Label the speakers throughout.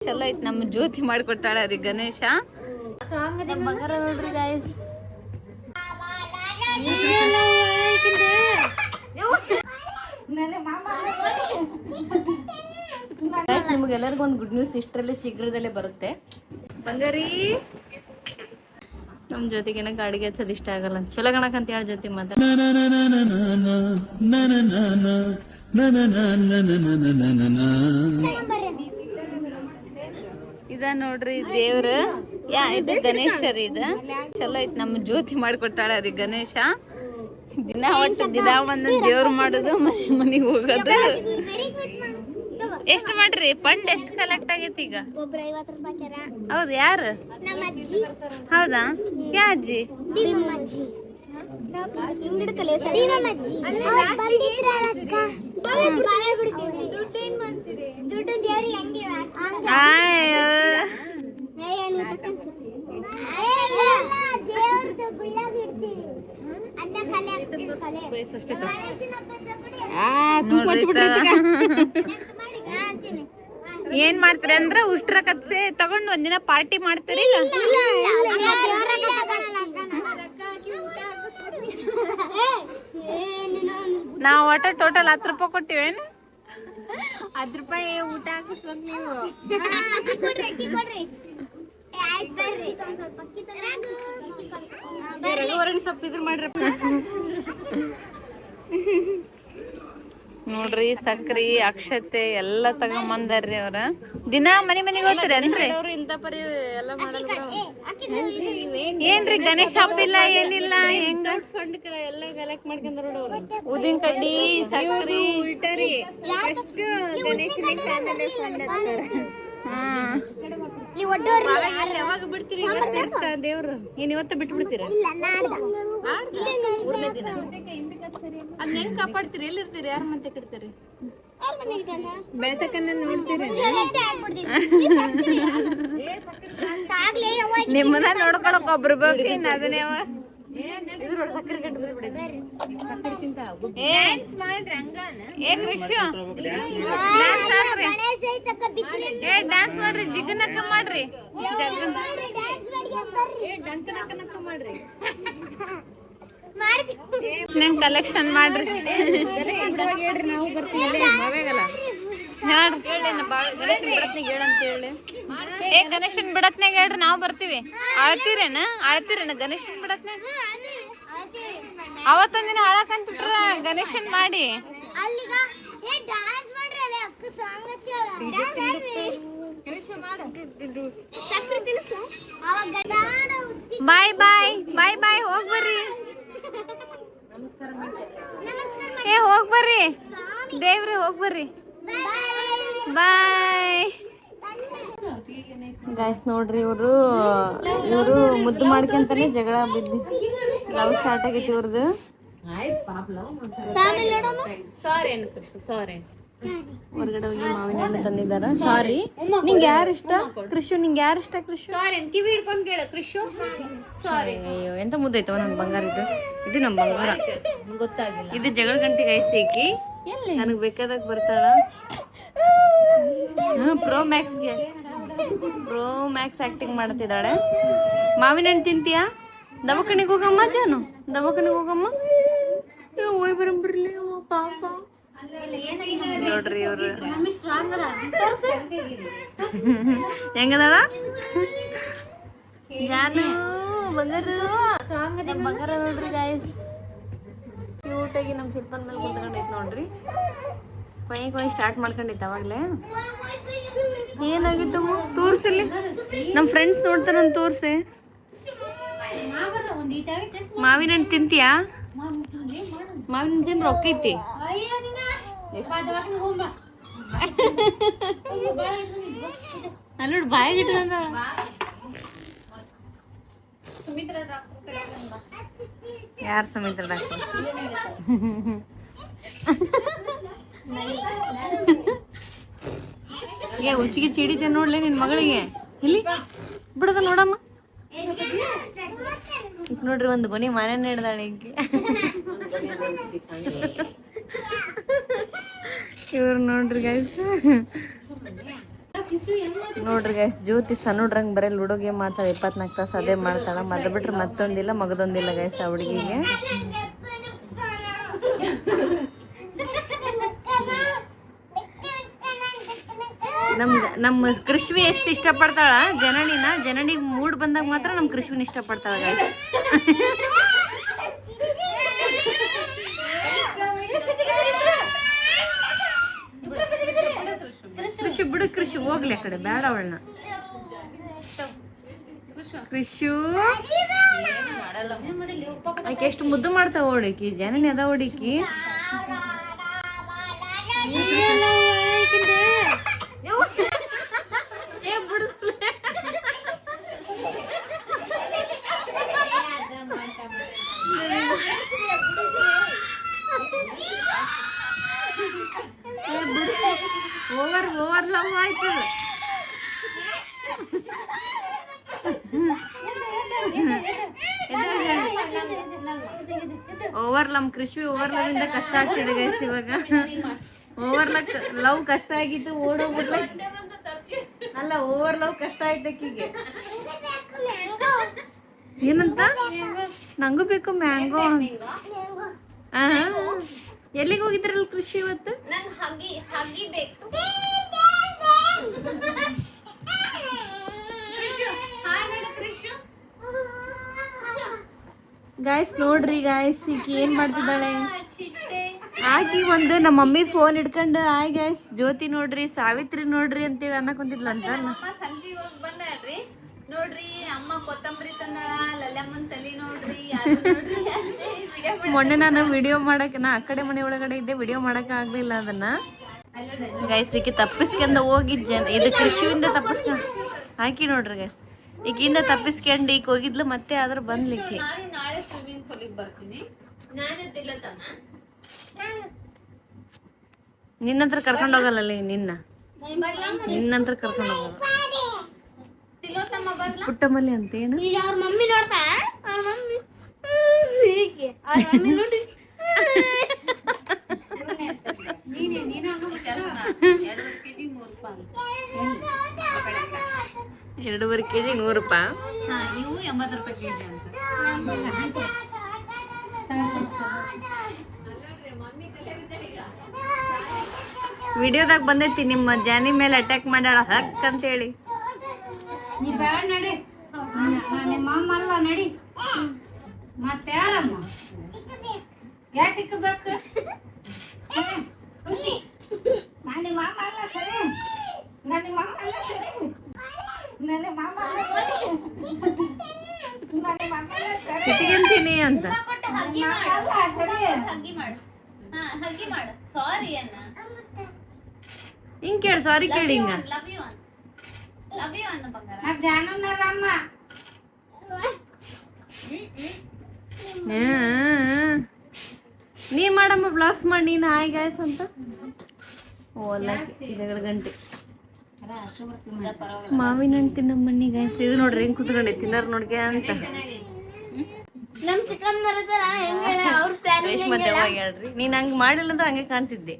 Speaker 1: ಚಲೋ ಐತ್ ನಮ್ಮ ಜ್ಯೋತಿ ಮಾಡಿಕೊಟ್ಟಾಳ ರೀ ಗಣೇಶ ನಮ್ಮ ಬಂಗಾರ ನೋಡ್ರಿ ಗಾಯ್ಸ್. ನಿಮ್ಗೆಲ್ಲರಿಗೂ ಒಂದು ಗುಡ್ ನ್ಯೂಸ್ ಇಷ್ಟರಲ್ಲೇ ಶೀಘ್ರದಲ್ಲೇ ಬರುತ್ತೆ. ಬಂಗಾರಿ ನಮ್ ಜೊತೆಗೇನ ಗಾಡಿಗೆ ಹಚ್ಚೋದು ಇಷ್ಟ ಆಗಲ್ಲ ಅಂತ ಚಲೋ ಗಣಕಂತ ಹೇಳ ಜೊತೆ ಮಾತಾಡ. ಇದ ನೋಡ್ರಿ ದೇವ್ರ ಇದು ಗಣೇಶ ರೀ. ಇದ ಚಲೋ ಐತ್ ನಮ್ಮ ಜ್ಯೋತಿ ಮಾಡಿಕೊಟ್ಟಾಳ ರೀ ಗಣೇಶ. ದಿನ ಒಟ್ಟು ದಿನ ಒಂದೊಂದ್ ದೇವ್ರು ಮಾಡುದು ಮನೆಗೆ ಹೋಗೋದು. ಎಷ್ಟ್ ಮಾಡ್ರಿ ಫಂಡ್ ಎಷ್ಟ್ ಕಲೆಕ್ಟ್ ಆಗೈತಿ ಈಗ? ಹೌದು ಯಾರು? ಹೌದಾ ಯಾ ಅಜ್ಜಿ? ಏನ್ ಮಾಡ್ತೀರಿ ಅಂದ್ರ ಉಷ್ಟ್ರ ಕತ್ಸೆ ತಗೊಂಡ್ ಒಂದಿನ ಪಾರ್ಟಿ ಮಾಡ್ತೀರಿ. ನಾವ್ ಒಟ್ಟ ಟೋಟಲ್ 10 ರೂಪಾಯಿ ಕೊಟ್ಟಿವೇನು? 10 ರೂಪಾಯಿ ಊಟ ಹಾಕಿಸ್ಬೇಕು ನೀವು. ಸ್ವಲ್ಪ ಇದ್ರ ಮಾಡ್ರಪ್ಪ. ನೋಡ್ರಿ ಸಕ್ರಿ ಅಕ್ಷತೆ ಎಲ್ಲ ತಗೊಂಬಂದಾರ್ರಿ ಅವ್ರ. ದಿನ ಮನಿಗೆ ಹೋಗ್ತೀರಿ ಅನ್ರಿ? ಇಂತ ಪರಿ ಎಲ್ಲ ಮಾಡಲ್ಲ. ಏನ್ರಿ ಗಣೇಶ ಹಬ್ಬ ಇಲ್ಲ ಏನಿಲ್ಲ ಹೆಂಗ ಎಲ್ಲ ಕಲೆಕ್ಟ್ ಮಾಡ್ಕೊಂಡ್ರ ಉದಿನ ಕಡ್ಡಿ ಸಕ್ರಿ ಉಲ್ಟರಿ ಅಷ್ಟು ಗಣೇಶನಿಗೆ ಫ್ಯಾಮಿಲಿ ಫಂಡ್ ಅಂತಾರ. ಯಾವಾಗ ಬಿಡ್ತೀರಿ? ದೇವ್ರು ಏನ್ ಇವತ್ತ ಬಿಟ್ಟು ಬಿಡ್ತೀರ? ಅದ್ ಹೆಂಗ್ ಕಾಪಾಡ್ತೀರಿ? ಎಲ್ಲಿರ್ತೀರಿ? ಯಾರ ಮತ್ತೆ ಕಟ್ತೀರಿ? ಬೆಳತಕನ್ನ ನೋಡ್ತೀರಿ? ನಿಮ್ಮನ್ನ ನೋಡ್ಕೊಳಕ್ ಒಬ್ರು ಬೇಕು. ಇನ್ ಅದನ್ನೇ ಸಕ್ಕರೆ ಗಂಟು ಡ್ಯಾನ್ಸ್ ಮಾಡ್ರಿ, ಜಿಗ್ನಕ್ಕ ಮಾಡ್ರಿ, ಡಂಕನಕ್ಕ ಮಾಡ್ರಿ, ನಂಗೆ ಕಲೆಕ್ಷನ್ ಮಾಡ್ರಿ. ಹೇಳ್ರಿ ನಾವು ಬರ್ತೀವಿ. ಗಣೇಶನ್ ಬಿಡತ್ನಾಗ ಹೇಳಂತ ಹೇಳಿ. ಗಣೇಶನ್ ಬಿಡತ್ನಾಗ ಹೇಳ್ರಿ ನಾವು ಬರ್ತೀವಿ. ಆಳ್ತೀರೇನ ಗಣೇಶನ್ ಬಿಡತ್ನಾಗ? ಅವತ್ತೊಂದಿನ ಆಳಕಂತಿಟ್ರ ಗಣೇಶನ್ ಮಾಡಿ. ಬಾಯ್ ಬಾಯ್ ಬಾಯ್ ಬಾಯ್ ಹೋಗ್ಬರ್ರಿ. ಹೋಗ್ಬರ್ರಿ ದೇವ್ರಿ, ಹೋಗ್ಬರ್ರಿ. Bye guys. ನೋಡ್ರಿ ಇವರು ಮುದ್ದು ಮಾಡ್ಕೊಂತಾನೆ ಜಗಳ ಬಿದ್ದು ಲವ್ ಸ್ಟಾರ್ಟ್ ಆಗೈತಿ ಇವ್ರದ್ದು. ಹೊರಗಡೆ ಹೋಗಿ ಮಾವಿನ ಹಣ್ಣು ತಂದಿದ್ದಾರ. ಸಾರಿ, ನಿಂಗೆ ಯಾರು ಇಷ್ಟ ಕೃಷು? ನಿಂಗೆ ಯಾರು ಇಷ್ಟ ಕೃಷು? ಕಿವಿ ಹಿಡ್ಕೊಂಡ್ ಕೇಳ ಕೃಷು. ಅಯ್ಯೋ ಎಂತ ಮುದ್ದೈತವ ನನ್ ಬಂಗಾರ. ಇದು ನಮ್ ಬಂಗಾರ. ಗೊತ್ತಾಗಿಲ್ಲ. ಇದು ಜಗಳ ಗಂಟೆಗೆ ಐಸಿಕಿ ನನಗ್ ಬೇಕಾದಾಗ ಬರ್ತಾಳ. ಪ್ರೋ ಮ್ಯಾಕ್ಸ್ ಆಕ್ಟಿಂಗ್ ಮಾಡ್ತಿದ್ದಾಳೆ. ಮಾವಿನ ಹಣ್ಣು ತಿಂತೀಯಾ? ದವಾಖಾನೆಗೆ ಹೋಗಮ್ಮ ಜಾನು, ದವಾಖಾನೆಗೆ ಹೋಗಮ್ಮ. ಹೋಯ್ ಬರಂಬರ್ಲಿ ಪಾಪ. ನೋಡ್ರಿ ಇವ್ರು ಹೆಂಗದಾಳ ಜಾನು ಬಂಗಾರ. ಬಂಗಾರ ನೋಡ್ರಿ ಗಾಯ್ಸ್, ಕ್ಯೂಟಾಗಿ ನಮ್ಮ ಶಿಲ್ಪನ್ ಮೇಲೆ ಕುಂತ್ಕೊಂಡೈತೆ ನೋಡ್ರಿ. ಕೊಯ್ ಸ್ಟಾರ್ಟ್ ಮಾಡ್ಕೊಂಡೈತೆ ಅವಾಗಲೇ. ಏನಾಗಿತ್ತು ತೋರ್ಸಲಿ, ನಮ್ಮ ಫ್ರೆಂಡ್ಸ್ ನೋಡ್ತಾರಂತ ತೋರ್ಸೆ. ಮಾವಿನ ಹಣ್ಣು ತಿಂತೀಯಾ? ಮಾವಿನ ಹಣ್ಣು ರೊಕ್ಕ ಐತಿ. ಅಲ್ಲೋಡ್ ಬಾಯಿಗೆ ಯಾರು ಸುಮಿತ್ರ ಡಾಕ್ಟರ್? ಹುಚ್ಚಿಗೆ ಚಿಡಿತೆ ನೋಡ್ಲಿ ನಿನ್ ಮಗಳಿಗೆ. ಇಲ್ಲಿ ಬಿಡದ ನೋಡಮ್ಮ. ನೋಡ್ರಿ ಒಂದು ಗೊನೆ ಮನೆ ಹಿಡ್ದಾಳೆ ಈಕೆ. ಇವ್ರು ನೋಡ್ರಿ ಗೈಸ್ ನೋಡ್ರಿ ಗೈಸ್ ಜ್ಯೋತಿ ಸಣ್ಣಡ್ರಂಗ್ ಬರೀ ಲೂಡೋ ಗೇಮ್ ಮಾಡ್ತಾಳೆ 24 ತಾಸು ಅದೇ ಮಾಡ್ತಾಳ. ಮದ್ ಬಿಟ್ರೆ ಮತ್ತೊಂದಿಲ್ಲ ಮಗದೊಂದಿಲ್ಲ ಗೈಸ್ ಆ ಹುಡುಗಿಗೆ. ನಮ್ಮ ಕೃಷ್ವಿ ಎಷ್ಟು ಇಷ್ಟಪಡ್ತಾಳ ಜನನಿಗೆ ಮೂಡ್ ಬಂದಾಗ ಮಾತ್ರ ನಮ್ಮ ಕೃಷ್ವಿನ ಇಷ್ಟಪಡ್ತಾಳ ಗೈಸ್. ಕೃಷಿ ಹೋಗ್ಲಿ ಆ ಕಡೆ ಬೇಡ ಅವಳನ್ನ. ಕೃಷು ಆಕೆ ಎಷ್ಟು ಮುದ್ದು ಮಾಡ್ತಾವ ಹೊಡಿಕಿ ಜನನಿ ಅದ ಹೊಡಿಕಿ. ಓವರ್ ಲವ್ ಆಯ್ತು. ಓವರ್ ಕೃಷಿ ಓವರ್ ಲವ್ ಇಂದ ಕಷ್ಟ ಆಗ್ತಿದೆ ಗೈಸ್ ಇವಾಗ. ಓವರ್ ಲವ್ ಕಷ್ಟ ಆಗಿತ್ತು ಓಡೋಗ್ಬಿಡ್ಲ. ಅಲ್ಲ ಓವರ್ ಲವ್ ಕಷ್ಟ ಆಯ್ತಕ್ಕೀಗೆ. ಏನಂತ ನಂಗೂ ಬೇಕು ಮ್ಯಾಂಗೋ. ಎಲ್ಲಿಗೆ ಹೋಗಿದ್ರಲ್ಲ ಕೃಷಿ ಇವತ್ತು? ಗಾಯ್ಸ್ ನೋಡ್ರಿ ಗಾಯ್ಸ್ ಈಗ ಏನ್ ಮಾಡ್ತಿದ್ದಾಳೆ ಆಕಿ ಒಂದು ನಮ್ಮ ಮಮ್ಮಿ ಫೋನ್ ಇಟ್ಕೊಂಡು ಆಯ್ ಗಾಯ್ಸ್ ಜ್ಯೋತಿ ನೋಡ್ರಿ ಸಾವಿತ್ರಿ ನೋಡ್ರಿ ಅಂತೇಳಿ ಅನ್ನಕೊಂತಿದ್ಲಂತ. ನೋಡ್ರಿ ಅಮ್ಮ ಕೊತ್ತಂಬರಿ ತಂದಾಳ ಲಲ್ಲಮ್ಮನ್ ತಲಿ ನೋಡ್ರಿ ಮೊನ್ನೆ ನಾನು ವಿಡಿಯೋ ಮಾಡಕ್ ಆ ಕಡೆ ಮನೆ ಒಳಗಡೆ ಇದ್ದೆ ವಿಡಿಯೋ ಮಾಡಕ್ ಆಗ್ಲಿಲ್ಲ ಅದನ್ನ ಗೈಸ್. ಈಕಿ ತಪ್ಪಿಸ್ಕೊಂಡ ಹೋಗಿದ್ ಇದು ಕೃಷಿಯಿಂದ ತಪ್ಪಿಸ್ಕೊಂಡು ಹಾಕಿ ನೋಡ್ರಿ ಗೈಸ್ ಈಗಿಂದ ತಪ್ಪಿಸ್ಕೊಂಡು ಈಗ ಹೋಗಿದ್ಲು ಮತ್ತೆ ಆದ್ರೂ ಬಂದ್ಲಿಕ್ಕೆ. ನಾಳೆ ಸ್ವಿಮ್ಮಿಂಗ್ ಪೂಲಿಗೆ ಬರ್ತೀನಿ. ನಿನ್ನಂತ್ರ ಕರ್ಕೊಂಡು ಹೋಗಲ್ಲ ನಿನ್ನಂತ್ರ ಕರ್ಕೊಂಡು ಹೋಗಲ್ಲ. ಪುಟ್ಟಮಲ್ಲಿ ಅಂತ ಏನು ಎರಡೂವರೆ ಕೆಜಿ 100 ರೂಪಾಯಿ. ಇವು 80 ರೂಪಾಯಿ ಕೆಜಿ ಅಂತ. ವಿಡಿಯೋದಾಗ ಬಂದೈತಿ ನಿಮ್ಮ ಜಾನಿ ಮೇಲೆ ಅಟ್ಯಾಕ್ ಮಾಡ್ಯಾಳ ಹಕ್ ಅಂತ ಹೇಳಿ.
Speaker 2: ನೀ ಬೇಡ ನಡಿ ನಿಮ್ಮ ಅಮ್ಮ ಅಲ್ಲ ನಡಿ. ಮತ್ತೆ ಯಾರಮ್ಮ ಯಾಕೆ ತಿಕ್ಕಬೇಕು? ನಾನು ನಿಮ್ಮ ಅಮ್ಮ ಅಲ್ಲ ಸರಿ. ನಾನು ನಿಮ್ಮ ಅಮ್ಮ ಅಲ್ಲ ಸರಿ. ನನ್ನ ಮಾಮ
Speaker 1: ಕಿಟ್ಕಂತೀನಿ ಅಂತ ಹಿಂಗ್ ಕೇಳಿ ಸಾರಿ ಕೇಳಿ ಹಿಂಗ ನೀ ಮಾಡಮ್ಮ ಬ್ಲಾಗ್ಸ್ ಮಾಡಿ ನೀನು ಹಾಯ್ ಗಾಯ್ಸ್ ಅಂತ. ಓಲ್ಲ 2 ಗಂಟೆ ಮಾವಿನ ಹಣ್ಣು ತಿನ್ನಮ್ಮ ಮಣ್ಣಿ ಗಾಯ್ಸ್. ಇದು ನೋಡ್ರಿ ಹೆಂಗ್ ಕುತ್ಕೊಂಡೆ ತಿನ್ನಾರ ನೋಡ್ಗೆ ಅಂತ ಹೇಳ್ರಿ. ನೀನ್ ಹಂಗ್ ಮಾಡಿಲ್ಲ ಅಂದ್ರೆ ಹಂಗೆ ಕಾಣ್ತಿದ್ದೆ.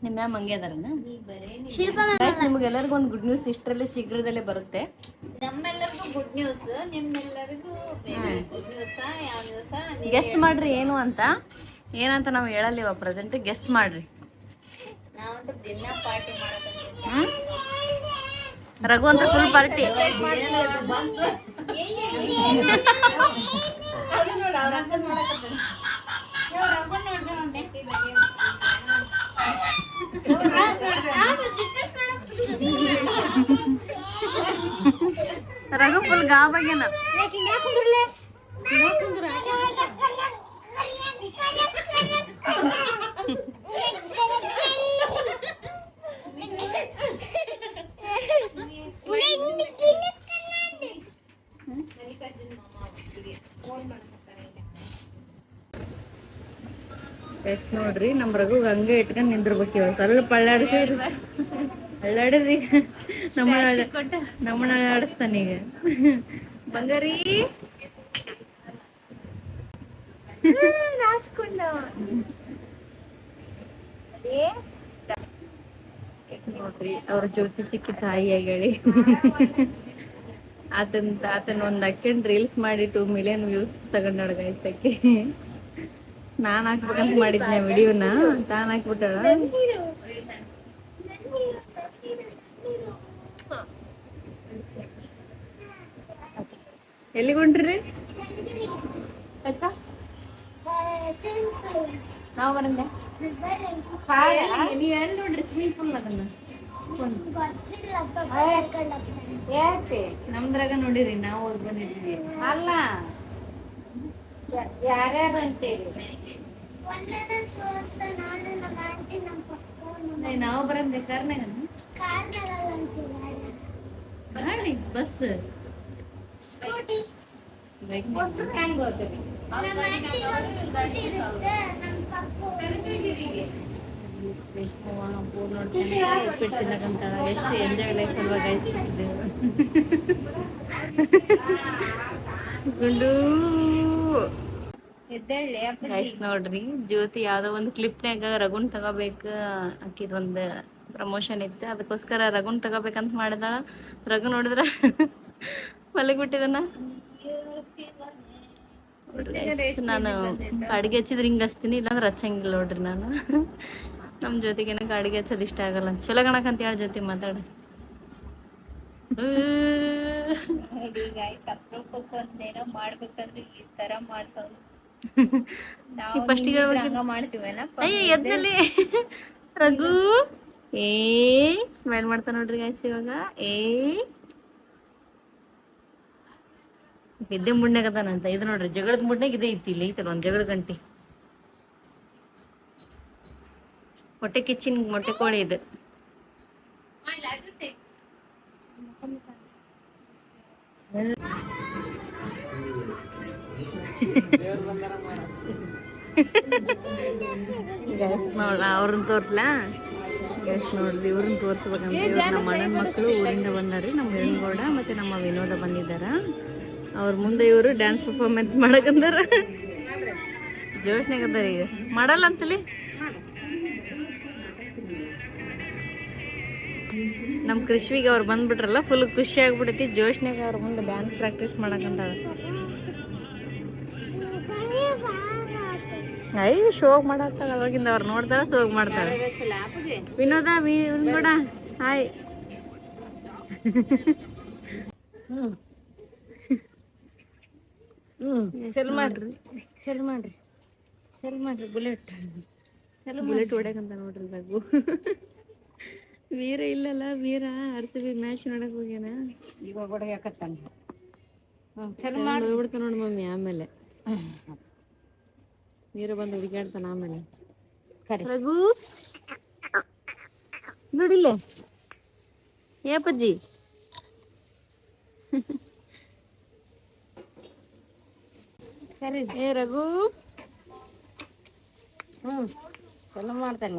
Speaker 1: ನಿಮ್ಮ ಮ್ಯಾಮ್ ಹಂಗೆ ಅದಾರನ. ನಿಮ್ಗೆಲ್ಲರಿಗೂ ಒಂದು ಗುಡ್ ನ್ಯೂಸ್ ಇಷ್ಟರಲ್ಲೇ ಶೀಘ್ರದಲ್ಲೇ ಬರುತ್ತೆ.
Speaker 2: ನಮ್ಮೆಲ್ಲರಿಗೂ ಗುಡ್ ನ್ಯೂಸ್, ನಿಮ್ಮೆಲ್ಲರಿಗೂ ಗುಡ್ ನ್ಯೂಸ್. ಯಾವ ನ್ಯೂಸ್
Speaker 1: ಗೆಸ್ಟ್ ಮಾಡ್ರಿ ಏನು ಅಂತ. ಏನಂತ ನಾವು ಹೇಳಲ್ಲ ಪ್ರೆಸೆಂಟ್ ಗೆಸ್ಟ್ ಮಾಡ್ರಿ.
Speaker 2: ನಾವಂತೂ ದಿನ ಪಾರ್ಟಿ ಮಾಡಕತ್ತೀವಿ.
Speaker 1: ರಘು ಅಂತ ಫುಲ್ ಪಾರ್ಟಿ. ರಘು ಫುಲ್ ಗಾಬಾಗ್ಯಾನ. ನೋಡ್ರಿ ನಮ್ ರಘು ಹಂಗೆ ಇಟ್ಕೊಂಡ್ ನಿಂದಿರ್ಬೇಕು. ಇವಾಗ ಸ್ವಲ್ಪ ಅಳ್ಳಾಡಿದ್ರಿ ನಮ್ಮನ್ನ ಆಡಿಸ್ತಾನೀಗ. ಬಂಗಾರಿ ರಾಜ್ಕೊಂಡ ನೋಡ್ರಿ ಅವ್ರ ಜ್ಯೋತಿ ಚಿಕ್ಕಿ ತಾಯಿ ಹೇಳಿ ಆತನ ಒಂದ್ ಅಕ್ಕಂಡ್ ರೀಲ್ಸ್ ಮಾಡಿ 2 ಮಿಲಿಯನ್ ವ್ಯೂಸ್ ತಗೊಂಡಾಳ ಗಾಯ್ಸಕ್ಕೆ. ನಾನ್ ಹಾಕ್ಬೇಕಂತ ಮಾಡಿದ್ನ ವಿಡಿಯೋನ, ತಾನ್ ಹಾಕ್ಬಿಟ್ಟಾಳ. ಎಲ್ಲಿಗೊಂಡ್ರಿ ಆಯ್ತಾ ನಾವ್ ಬರಂದೆ ನೀವ್ ಎಲ್ಲಿ ನೋಡ್ರಿ ಸ್ವಿಮ್ಮಿಂಗ್ ಪೂಲ್ ಅದನ್ನ ಯಾಕೆ ನಮ್ದ್ರಾಗ ನೋಡಿರಿ ನಾವು ಹೋಗಿ ಬಂದಿದ್ವಿ. ಅಲ್ಲ ಯಾರ್ಯಾರು ಅಂತೇಳಿ ನಾವು ಬರಂದೆ ಕಾರ್ನಾಗ ಗಾಡಿ ಬಸ್ ಹೆಂಗ್ ಹೋಗ್ತೀವಿ ಎಷ್ಟು ಎಂಜಾಯ್ ಲೈಫ್ ಅಲ್ವಾ ಗೈಸ್ ಗುಂಡು ಗೈಸ್ ನೋಡ್ರಿ ಜ್ಯೋತಿ ಯಾವ್ದೋ ಒಂದು ಕ್ಲಿಪ್ನಾಗ ರಘುನ್ ತಗೋಬೇಕ ಆಕಿದೊಂದು ಪ್ರಮೋಷನ್ ಇತ್ತು, ಅದಕ್ಕೋಸ್ಕರ ರಘುನ್ ತಗೋಬೇಕಂತ ಮಾಡಿದಾಳ. ರಘು ನೋಡಿದ್ರ ಮಲಗಿಬಿಟ್ಟಿದನ. ನಾನು ಅಡಿಗೆ ಹಚ್ಚಿದ್ರೆ ಹಿಂಗ ಹಚ್ತೀನಿ, ಇಲ್ಲಾಂದ್ರೆ ಹಚ್ಚಂಗಿಲ್ಲ ನೋಡ್ರಿ ನಾನು. ನಮ್ ಜೊತೆಗೆ ಏನಕ್ಕೆ ಅಡಿಗೆ ಹಚ್ಚೋದು ಇಷ್ಟ ಆಗಲ್ಲ ಅಂತ ಚಲೋ ಗಣಕಂತ ಹೇಳ ಜೊತೆ ಮಾತಾಡ.
Speaker 2: ಮಾಡ್ಬೇಕಂದ್ರೆ ಈ ತರ ಮಾಡ್ತಾವ
Speaker 1: ಎದ್ದಲ್ಲಿ ರಘು ಸ್ಮೈಲ್ ಮಾಡ್ತಾ ನೋಡ್ರಿ ಗಾಯ್ಸ್. ಇವಾಗ ಇದ್ದೇ ಮುಣ್ಣೆಗದಾನಂತ. ಇದು ನೋಡ್ರಿ ಜಗಳದ ಮುಣ್ಣೆಗೆ ಇದೇ ಐತಿ, ಇಲ್ಲಿ ಐತಲ್ಲ ಒಂದ್ ಜಗಳ ಗಂಟಿ. ಮೊಟ್ಟೆ ಕಿಚ್ಚಿನ ಮೊಟ್ಟೆ ಕೋಳಿ ಇದು. ಅವ್ರನ್ನ ತೋರ್ಸ್ಲಾ ಗೈಸ್ ನೋಡ್ರಿ, ಇವ್ರನ್ನ ತೋರ್ಸ್ಬೇಕಂತ ನಮ್ಮ ಅಣ್ಣನ ಮಕ್ಕಳು ಊರಿಂದ ಬಂದಾರಿ. ನಮ್ಮ ಹೆಣ್ಗೌಡ ಮತ್ತೆ ನಮ್ಮ ವಿನೋದ ಬಂದಿದ್ದಾರ. ಅವ್ರ ಮುಂದೆ ಇವರು ಡ್ಯಾನ್ಸ್ ಪರ್ಫಾರ್ಮೆನ್ಸ್ ಮಾಡಕಂದಾರ. ಜೋಶ್ನಾಗ ಅದಾರ ಈಗ ಮಾಡಲ್ಲ ಅಂತಲಿ. ನಮ್ಮ ಕೃಷ್ವಿಗೆ ಅವ್ರು ಬಂದ್ಬಿಟ್ರಲ್ಲ, ಫುಲ್ ಖುಷಿ ಆಗ್ಬಿಡೈತಿ. ಜೋಶ್ನಾಗ ಅವ್ರ ಮುಂದೆ ಡ್ಯಾನ್ಸ್ ಪ್ರಾಕ್ಟೀಸ್ ಮಾಡಕಂತಾಳ. ಶೋಗ್ ಮಾಡತ್ತಾಳ ಅವಾಗಿಂದ. ಅವ್ರು ನೋಡ್ತಾಳ ಶೋಗ್ ಮಾಡ್ತಾಳೆ. ವಿನೋದ ಕೂಡ ಹಾಯ್.
Speaker 2: ಚಲ್ ಮಾಡ್ರಿ ಬುಲೆಟ್
Speaker 1: ಹೊಡ್ಯಾಕಂತ ನೋಡ್ರಿ ರಘು. ವೀರ ಇಲ್ಲಲ್ಲ, ವೀರ RCB ಮ್ಯಾಚ್ ನೋಡಕ್ ಹೋಗ್ಯಾನ.
Speaker 2: ಇವಾಗ ಹೊಡ್ಯಾಕತ್ತಾನ.
Speaker 1: ಹೋಗ್ಬಿಡ್ತಾನ ನೋಡಿ ಮಮ್ಮಿ. ಆಮೇಲೆ ವೀರ ಬಂದು ಹುಡುಗಾಡ್ತಾನ. ಆಮೇಲೆ ರಘು ನೋಡಿಲ್ಲ ಏಪಜ್ಜಿ. ರಘು
Speaker 2: ಚಲೋ ಮಾಡ್ತಾನೆ.